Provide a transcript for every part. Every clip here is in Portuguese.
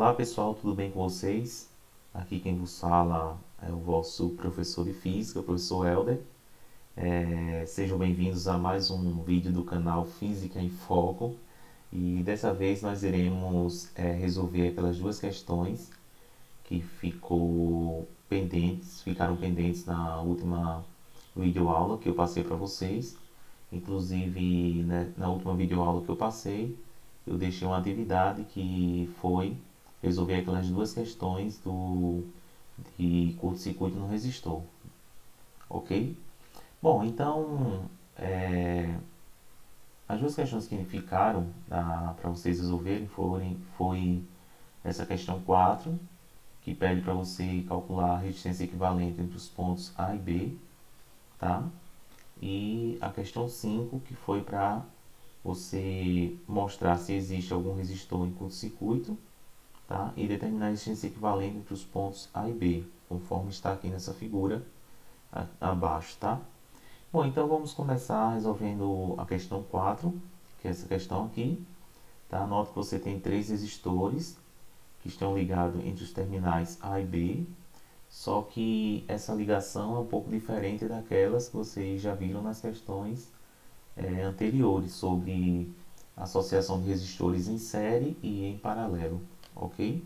Olá pessoal, tudo bem com vocês? Aqui quem vos fala é o vosso professor de Física, o professor Helder. Sejam bem-vindos a mais um vídeo do canal Física em Foco. E dessa vez nós iremos resolver aquelas duas questões que ficaram pendentes na última videoaula que eu passei para vocês. Inclusive, né, na última videoaula que eu passei, eu deixei uma atividade que foi resolver aquelas duas questões de curto-circuito no resistor, ok? Bom, então, as duas questões que ficaram para vocês resolverem foi essa questão 4, que pede para você calcular a resistência equivalente entre os pontos A e B, tá? E a questão 5, que foi para você mostrar se existe algum resistor em curto-circuito, tá? E determinar a resistência equivalente entre os pontos A e B, conforme está aqui nessa figura abaixo, tá? Bom, então vamos começar resolvendo a questão 4, que é essa questão aqui, tá? Nota que você tem três resistores que estão ligados entre os terminais A e B, só que essa ligação é um pouco diferente daquelas que vocês já viram nas questões anteriores sobre associação de resistores em série e em paralelo, ok?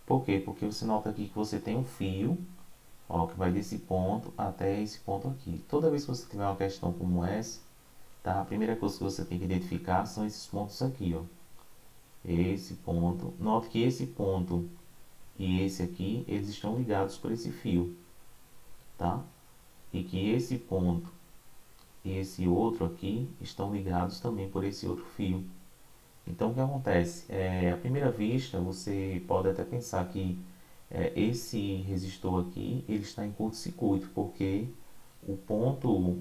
Por quê? Porque você nota aqui que você tem um fio, ó, que vai desse ponto até esse ponto aqui. Toda vez que você tiver uma questão como essa, tá? A primeira coisa que você tem que identificar são esses pontos aqui, ó. Esse ponto. Note que esse ponto e esse aqui, eles estão ligados por esse fio, tá? E que esse ponto e esse outro aqui estão ligados também por esse outro fio. Então o que acontece? À primeira vista você pode até pensar que esse resistor aqui ele está em curto-circuito, porque o ponto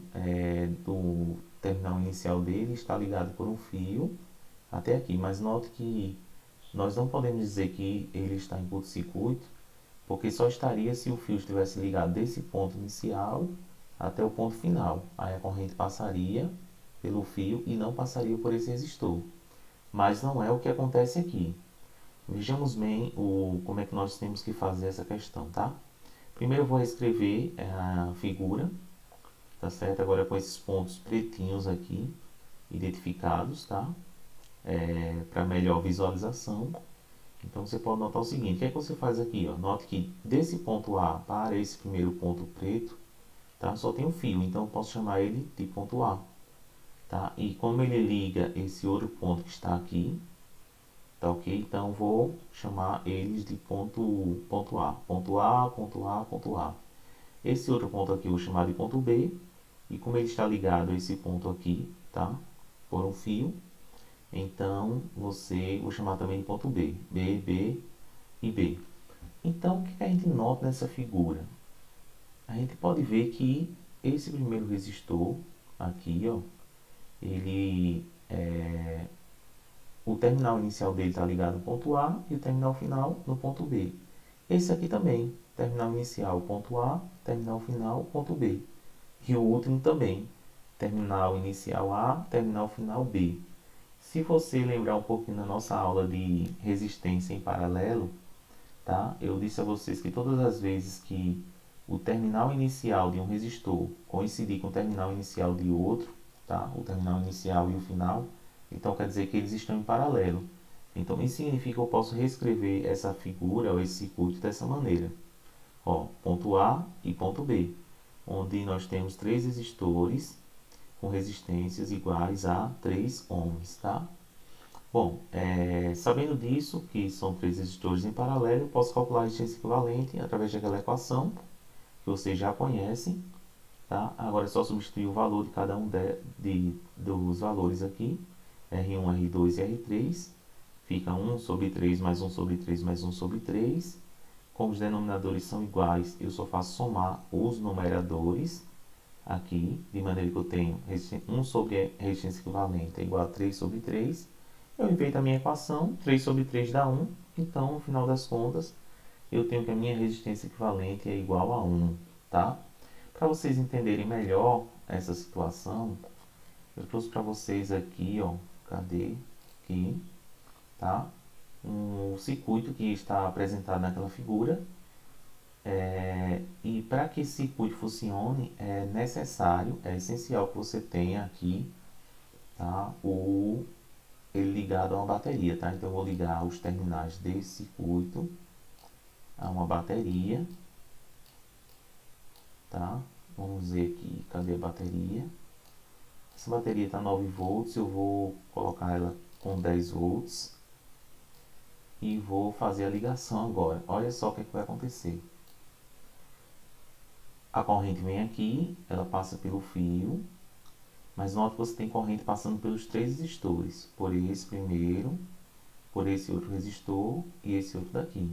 do terminal inicial dele está ligado por um fio até aqui. Mas note que nós não podemos dizer que ele está em curto-circuito, porque só estaria se o fio estivesse ligado desse ponto inicial até o ponto final. Aí a corrente passaria pelo fio e não passaria por esse resistor. Mas não é o que acontece aqui. Vejamos bem como é que nós temos que fazer essa questão, tá? Primeiro eu vou escrever a figura, tá certo? Agora com esses pontos pretinhos aqui, identificados, tá? Para melhor visualização. Então você pode notar o seguinte, o que é que você faz aqui, ó? Note que desse ponto A para esse primeiro ponto preto, tá? Só tem um fio, então eu posso chamar ele de ponto A, tá? E como ele liga esse outro ponto que está aqui, tá ok? Então vou chamar eles de ponto A, ponto A, ponto A, ponto A. Esse outro ponto aqui eu vou chamar de ponto B, e como ele está ligado a esse ponto aqui, tá? Por um fio, então vou chamar também de ponto B, B, B e B. Então o que a gente nota nessa figura? A gente pode ver que esse primeiro resistor aqui, ó, ele o terminal inicial dele está ligado no ponto A e o terminal final no ponto B. Esse aqui também, terminal inicial ponto A, terminal final ponto B. E o último também, terminal inicial A, terminal final B. Se você lembrar um pouquinho da nossa aula de resistência em paralelo, tá? Eu disse a vocês que todas as vezes que o terminal inicial de um resistor coincidir com o terminal inicial de outro, tá? O terminal inicial e o final, então quer dizer que eles estão em paralelo. Então isso significa que eu posso reescrever essa figura ou esse circuito dessa maneira. Ó, ponto A e ponto B, onde nós temos três resistores com resistências iguais a 3 ohms, tá? Bom, sabendo disso, que são três resistores em paralelo, eu posso calcular a resistência equivalente através daquela equação que vocês já conhecem, tá? Agora é só substituir o valor de cada um dos valores aqui, R1, R2 e R3, fica 1 sobre 3 mais 1 sobre 3 mais 1 sobre 3. Como os denominadores são iguais, eu só faço somar os numeradores aqui, de maneira que eu tenho 1 sobre resistência equivalente é igual a 3 sobre 3. Eu invento a minha equação, 3 sobre 3 dá 1, então no final das contas eu tenho que a minha resistência equivalente é igual a 1, tá? Para vocês entenderem melhor essa situação, eu trouxe para vocês aqui, ó, cadê? Aqui, tá? um circuito que está apresentado naquela figura. E para que esse circuito funcione, é necessário, é essencial que você tenha aqui, tá, ele ligado a uma bateria, tá? Então eu vou ligar os terminais desse circuito a uma bateria, tá? Vamos ver aqui, cadê a bateria? Essa bateria está 9 volts, eu vou colocar ela com 10 volts e vou fazer a ligação agora. Olha só o que vai acontecer. A corrente vem aqui, ela passa pelo fio, mas note que você tem corrente passando pelos 3 resistores, por esse primeiro, por esse outro resistor e esse outro daqui.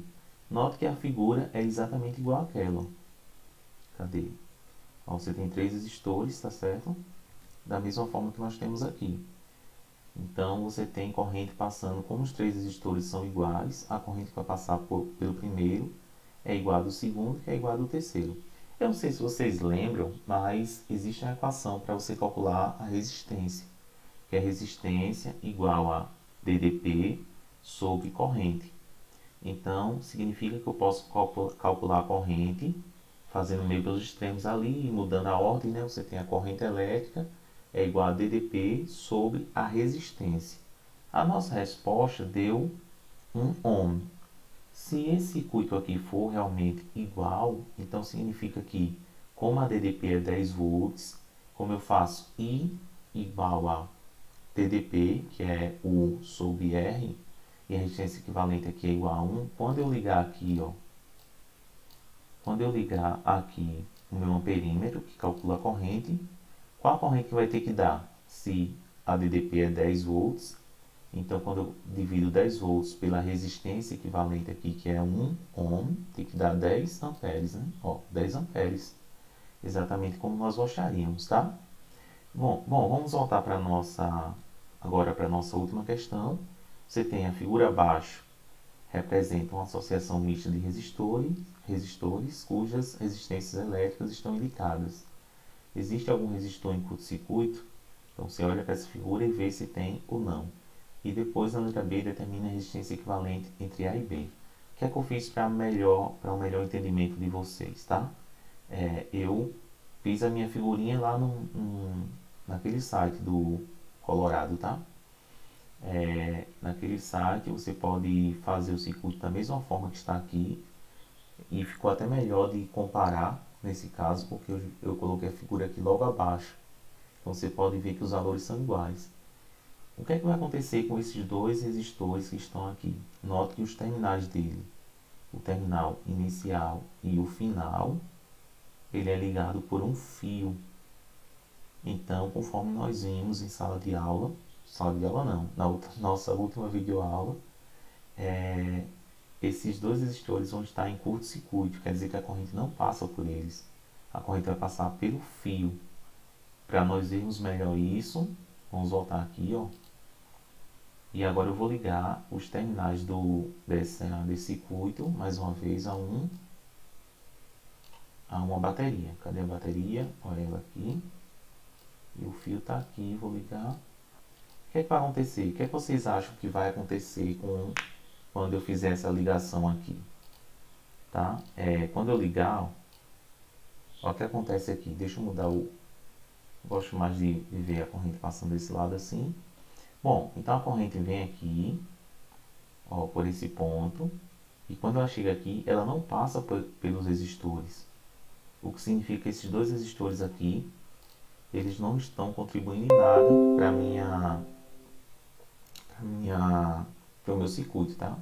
Note que a figura é exatamente igual àquela. Cadê? Ó, você tem 3 resistores, tá certo? Da mesma forma que nós temos aqui. Então você tem corrente passando, como os 3 resistores são iguais, a corrente que vai passar pelo primeiro é igual ao do segundo, que é igual ao do terceiro. Eu não sei se vocês lembram, mas existe uma equação para você calcular a resistência, que é resistência igual a DDP sobre corrente. Então, significa que eu posso calcular a corrente fazendo meio pelos extremos ali, mudando a ordem, né? Você tem a corrente elétrica, é igual a DDP sobre a resistência. A nossa resposta deu 1 ohm. Se esse circuito aqui for realmente igual, então significa que, como a DDP é 10 volts, como eu faço I igual a DDP, que é U sobre R, e a resistência equivalente aqui é igual a 1, quando eu ligar aqui, ó, quando eu ligar aqui o meu amperímetro, que calcula a corrente, qual a corrente que vai ter que dar? Se a DDP é 10 volts, então quando eu divido 10 volts pela resistência equivalente aqui, que é 1 ohm, tem que dar 10 amperes, né? Ó, 10 amperes, exatamente como nós gostaríamos, tá? Bom, vamos voltar para agora para a nossa última questão. Você tem a figura abaixo, representa uma associação mista de resistores cujas resistências elétricas estão indicadas. Existe algum resistor em curto-circuito? Então você olha para essa figura e vê se tem ou não. E depois na letra B determina a resistência equivalente entre A e B. O que é que eu fiz para um melhor entendimento de vocês, tá? Eu fiz a minha figurinha lá naquele site do Colorado, tá? Naquele site você pode fazer o circuito da mesma forma que está aqui e ficou até melhor de comparar nesse caso, porque eu coloquei a figura aqui logo abaixo. Então você pode ver que os valores são iguais. O que é que vai acontecer com esses dois resistores que estão aqui? Note que os terminais dele, o terminal inicial e o final, ele é ligado por um fio. Então, conforme nós vimos em sala de aula não, na nossa última videoaula, esses dois resistores vão estar em curto-circuito, quer dizer que a corrente não passa por eles. A corrente vai passar pelo fio. Para nós vermos melhor isso, vamos voltar aqui, ó. E agora eu vou ligar os terminais desse circuito, mais uma vez, a uma bateria. Cadê a bateria? Olha ela aqui. E o fio está aqui, vou ligar. O que é que vai acontecer? O que é que vocês acham que vai acontecer quando eu fizer essa ligação aqui? Tá? Quando eu ligar, ó, olha o que acontece aqui. Deixa eu mudar gosto mais de ver a corrente passando desse lado assim. Bom, então a corrente vem aqui, ó, por esse ponto, e quando ela chega aqui, ela não passa pelos resistores. O que significa que esses dois resistores aqui, eles não estão contribuindo em nada para o meu circuito, tá?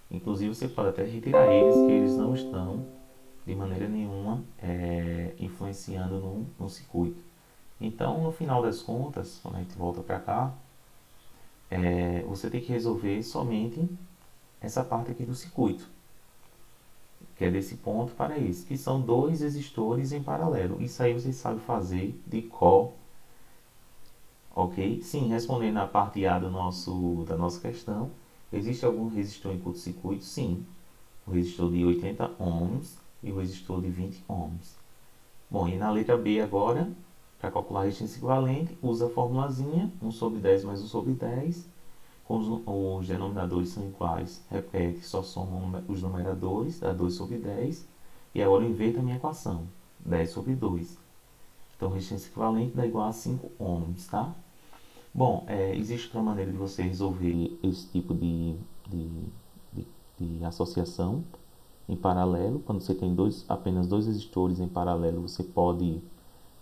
Inclusive você pode até retirar eles, que eles não estão de maneira nenhuma influenciando no circuito. Então, no final das contas, quando a gente volta para cá, você tem que resolver somente essa parte aqui do circuito, que é desse ponto para esse, que são dois resistores em paralelo. Isso aí você sabe fazer de cor, ok? Sim, respondendo a parte A da nossa questão, existe algum resistor em curto-circuito? Sim, o resistor de 80 ohms e o resistor de 20 ohms. Bom, e na letra B agora, para calcular a resistência equivalente, usa a formulazinha, 1 sobre 10 mais 1 sobre 10. Os denominadores são iguais, repete, só soma os numeradores, dá 2 sobre 10. E agora eu inverto a minha equação, 10 sobre 2. Então, resistência equivalente dá igual a 5 ohms, tá? Bom, existe outra maneira de você resolver esse tipo de, de, de associação em paralelo. Quando você tem apenas dois resistores em paralelo, você pode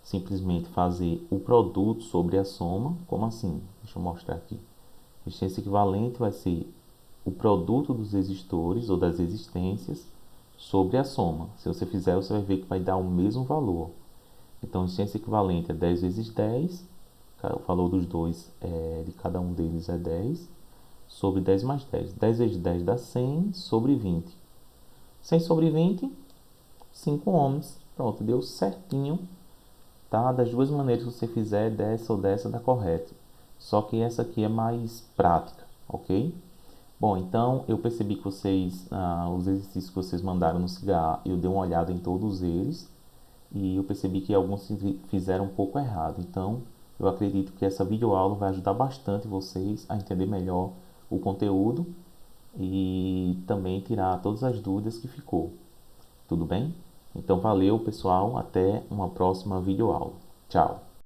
simplesmente fazer o produto sobre a soma. Como assim? Deixa eu mostrar aqui. Resistência equivalente vai ser o produto dos resistores ou das resistências sobre a soma. Se você fizer, você vai ver que vai dar o mesmo valor. Então, a resistência equivalente é 10 vezes 10. O valor dos dois, de cada um deles é 10. Sobre 10 mais 10. 10 vezes 10 dá 100 sobre 20. 100 sobre 20, 5 ohms. Pronto, deu certinho. Tá? Das duas maneiras que você fizer, dessa ou dessa, dá correto. Só que essa aqui é mais prática, ok? Bom, então eu percebi que vocês, os exercícios que vocês mandaram no CIGA, eu dei uma olhada em todos eles e eu percebi que alguns fizeram um pouco errado. Então, eu acredito que essa videoaula vai ajudar bastante vocês a entender melhor o conteúdo e também tirar todas as dúvidas que ficou. Tudo bem? Então, valeu, pessoal. Até uma próxima videoaula. Tchau!